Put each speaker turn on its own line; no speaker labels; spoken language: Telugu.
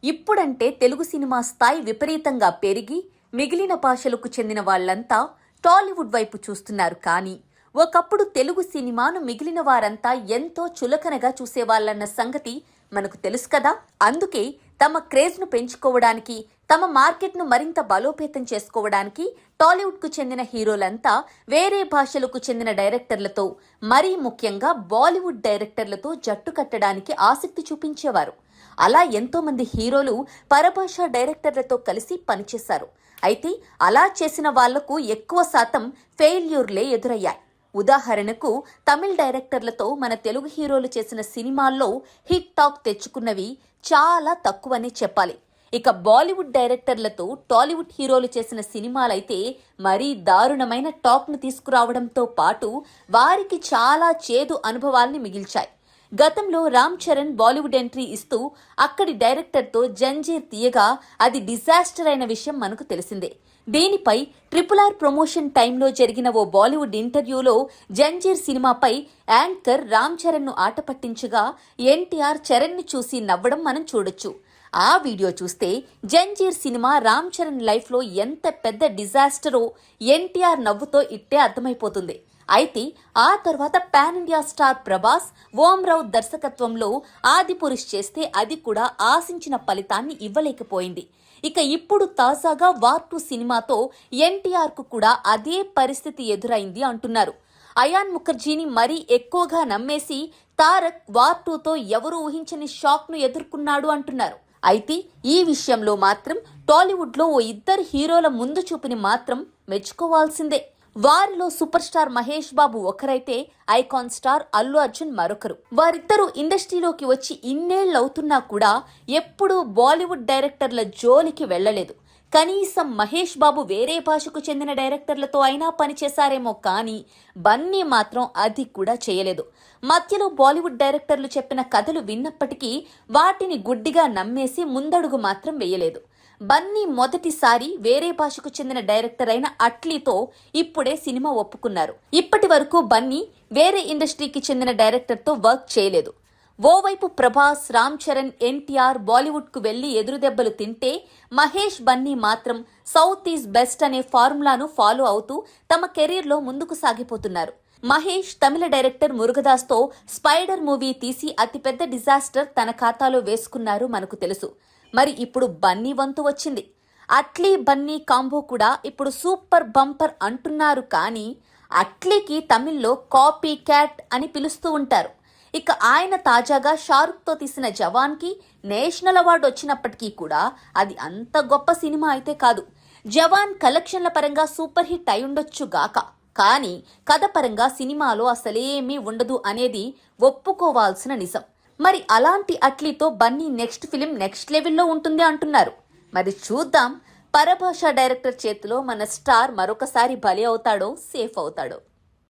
ఇప్పుడంటే తెలుగు సినిమా స్థాయి విపరీతంగా పెరిగి మిగిలిన భాషలకు చెందిన వాళ్లంతా టాలీవుడ్ వైపు చూస్తున్నారు. కానీ ఒకప్పుడు తెలుగు సినిమాను మిగిలిన వారంతా ఎంతో చులకనగా చూసేవాళ్లన్న సంగతి మనకు తెలుసు కదా. అందుకే తమ క్రేజ్ను పెంచుకోవడానికి, తమ మార్కెట్ను మరింత బలోపేతం చేసుకోవడానికి టాలీవుడ్కు చెందిన హీరోలంతా వేరే భాషలకు చెందిన డైరెక్టర్లతో, మరీ ముఖ్యంగా బాలీవుడ్ డైరెక్టర్లతో జట్టు కట్టడానికి ఆసక్తి చూపించేవారు. అలా ఎంతో మంది హీరోలు పరభాషా డైరెక్టర్లతో కలిసి పనిచేశారు. అయితే అలా చేసిన వాళ్లకు ఎక్కువ శాతం ఫెయిల్యూర్లే ఎదురయ్యాయి. ఉదాహరణకు తమిళ డైరెక్టర్లతో మన తెలుగు హీరోలు చేసిన సినిమాల్లో హిట్ టాక్ తెచ్చుకున్నవి చాలా తక్కువనే చెప్పాలి. ఇక బాలీవుడ్ డైరెక్టర్లతో టాలీవుడ్ హీరోలు చేసిన సినిమాలైతే మరీ దారుణమైన టాక్ను తీసుకురావడంతో పాటు వారికి చాలా చేదు అనుభవాల్ని మిగిల్చాయి. గతంలో రామ్ చరణ్ బాలీవుడ్ ఎంట్రీ ఇస్తూ అక్కడి డైరెక్టర్తో జంజీర్ తీయగా అది డిజాస్టర్ అయిన విషయం మనకు తెలిసిందే. దీనిపై RRR ప్రమోషన్ టైంలో జరిగిన ఓ బాలీవుడ్ ఇంటర్వ్యూలో జంజీర్ సినిమాపై యాంకర్ రామ్ చరణ్ను ఆట పట్టించగా ఎన్టీఆర్ చరణ్ని చూసి నవ్వడం మనం చూడొచ్చు. ఆ వీడియో చూస్తే జంజీర్ సినిమా రామ్ చరణ్ లైఫ్లో ఎంత పెద్ద డిజాస్టరో ఎన్టీఆర్ నవ్వుతో ఇట్టే అర్థమైపోతుంది. అయితే ఆ తర్వాత పాన్ ఇండియా స్టార్ ప్రభాస్ ఓంరావు దర్శకత్వంలో ఆదిపురుష్ చేస్తే అది కూడా ఆశించిన ఫలితాన్ని ఇవ్వలేకపోయింది. ఇక ఇప్పుడు తాజాగా వార్ 2 సినిమాతో ఎన్టీఆర్కు కూడా అదే పరిస్థితి ఎదురైంది అంటున్నారు. అయాన్ ముఖర్జీని మరీ ఎక్కువగా నమ్మేసి తారక్ వార్ 2తో ఎవరు ఊహించని షాక్ను ఎదుర్కొన్నాడు అంటున్నారు. అయితే ఈ విషయంలో మాత్రం టాలీవుడ్లో ఓ ఇద్దరు హీరోల ముందు చూపుని మాత్రం మెచ్చుకోవాల్సిందే. వారిలో super star Mahesh Babu ఒకరైతే icon star Allu Arjun మరొకరు. వారిద్దరూ ఇండస్ట్రీలోకి వచ్చి ఇన్నేళ్లవుతున్నా కూడా ఎప్పుడూ బాలీవుడ్ డైరెక్టర్ల జోలికి వెళ్లలేదు. కనీసం మహేష్ బాబు వేరే భాషకు చెందిన డైరెక్టర్లతో అయినా పనిచేశారేమో కానీ బన్నీ మాత్రం అది కూడా చేయలేదు. మధ్యలో బాలీవుడ్ డైరెక్టర్లు చెప్పిన కథలు విన్నప్పటికీ వాటిని గుడ్డిగా నమ్మేసి ముందడుగు మాత్రం వేయలేదు. బన్నీ మొదటిసారి వేరే భాషకు చెందిన డైరెక్టర్ అయిన అట్లీతో ఇప్పుడే సినిమా ఒప్పుకున్నారు. ఇప్పటి వరకు బన్నీ వేరే ఇండస్ట్రీకి చెందిన డైరెక్టర్తో వర్క్ చేయలేదు. ఓవైపు ప్రభాస్, రామ్ చరణ్, ఎన్టీఆర్ బాలీవుడ్కు వెళ్లి ఎదురుదెబ్బలు తింటే మహేష్, బన్నీ మాత్రం సౌత్ ఈజ్ బెస్ట్ అనే ఫార్ములాను ఫాలో అవుతూ తమ కెరీర్లో ముందుకు సాగిపోతున్నారు. మహేష్ తమిళ డైరెక్టర్ మురుగదాస్తో స్పైడర్ మూవీ తీసి అతిపెద్ద డిజాస్టర్ తన ఖాతాలో వేసుకున్నారు మనకు తెలుసు. మరి ఇప్పుడు బన్నీ వంతు వచ్చింది. అట్లీ బన్నీ కాంబో కూడా ఇప్పుడు సూపర్ బంపర్ అంటున్నారు. కానీ అట్లీకి తమిళ్లో కాపీ క్యాట్ అని పిలుస్తూ ఉంటారు. ఇక ఆయన తాజాగా షారుఖ్తో తీసిన జవాన్కి నేషనల్ అవార్డు వచ్చినప్పటికీ కూడా అది అంత గొప్ప సినిమా అయితే కాదు. జవాన్ కలెక్షన్ల పరంగా సూపర్ హిట్ అయి ఉండొచ్చు గాక, కానీ కథ పరంగా సినిమాలో అసలేమీ ఉండదు అనేది ఒప్పుకోవాల్సిన నిజం. మరి అలాంటి అట్లీతో బన్నీ నెక్స్ట్ ఫిలిం నెక్స్ట్ లెవెల్లో ఉంటుంది అంటున్నారు. మరి చూద్దాం, పరభాషా డైరెక్టర్ చేతిలో మన స్టార్ మరొకసారి బలి అవుతాడో సేఫ్ అవుతాడో.